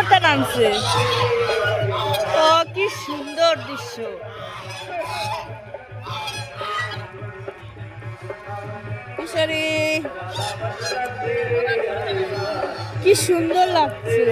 মাথা নামছে। ও কি সুন্দর দৃশ্য। কিশোরী কি সুন্দর লাগছে।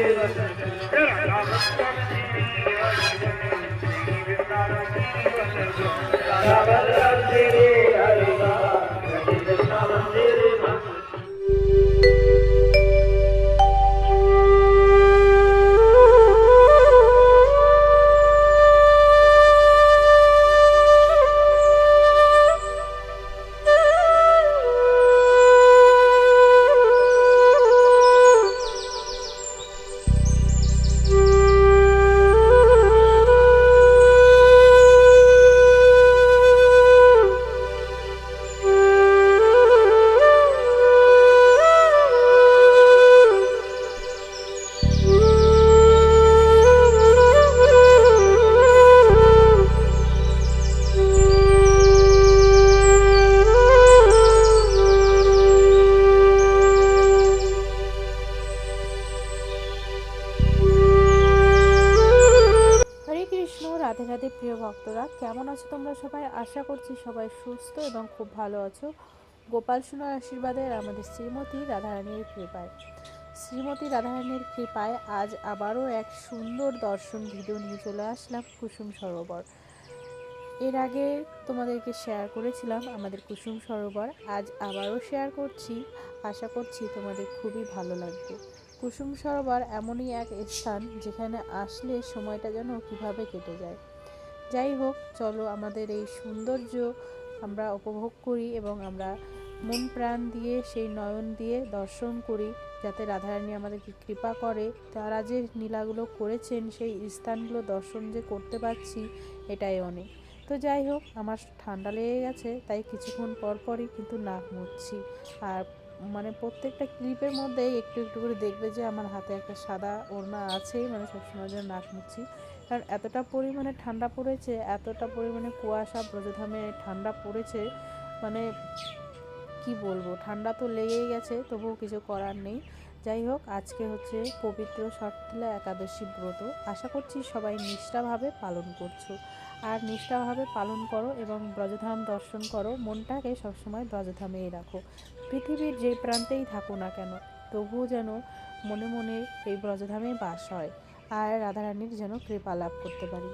রাধে রাধে প্রিয় ভক্তরা, কেমন আছো তোমরা সবাই? আশা করছি সবাই সুস্থ এবং খুব ভালো আছো। গোপাল সোনার আশীর্বাদে আমাদের শ্রীমতী রাধারানীর কৃপায় আজ আবারও এক সুন্দর দর্শন ভিডিও নিয়ে চলে আসলাম কুসুম সরোবর। এর আগে তোমাদেরকে শেয়ার করেছিলাম আমাদের কুসুম সরোবর, আজ আবারও শেয়ার করছি। আশা করছি তোমাদের খুবই ভালো লাগবে। কুসুম সরোবর এমনই এক স্থান যেখানে আসলে সময়টা যেন কিভাবে কেটে যায়। যাই হোক, চলো আমাদের এই সৌন্দর্য আমরা উপভোগ করি এবং আমরা মন প্রাণ দিয়ে সেই নয়ন দিয়ে দর্শন করি, যাতে রাধারানী আমাদেরকে কৃপা করে। তারা যে লীলাগুলো করেছেন সেই স্থানগুলো দর্শন যে করতে পারছি, এটাই অনেক। তো যাই হোক, আমার ঠান্ডা লেগে গেছে, তাই কিছুক্ষণ পরই কিন্তু নাক মুছছি। আর প্রত্যেকটা ক্লিপের মধ্যেই একটু একটু করে দেখবে যে আমার হাতে একটা সাদা ওড়না আছেই, সবসময় যেন নাক মুছছি। কারণ এতটা পরিমাণে ঠান্ডা পড়েছে, এতটা পরিমাণে কুয়াশা ব্রজধামে ঠান্ডা পড়েছে, কি বলবো, ঠান্ডা তো লেগেই গেছে, তবুও কিছু করার নেই। যাই হোক, আজকে হচ্ছে পবিত্র শর্তিলা একাদশী ব্রত। আশা করছি সবাই নিষ্ঠাভাবে পালন করছো, আর নিষ্ঠাভাবে পালন করো এবং ব্রজধাম দর্শন করো। মনটাকে সবসময় ব্রজধামেই রাখো। পৃথিবীর যে প্রান্তেই থাকো না কেন, তবুও যেন মনে মনে এই ব্রজধামে বাস হয়, আর রাধারানীর যেন কৃপা লাভ করতে পারি।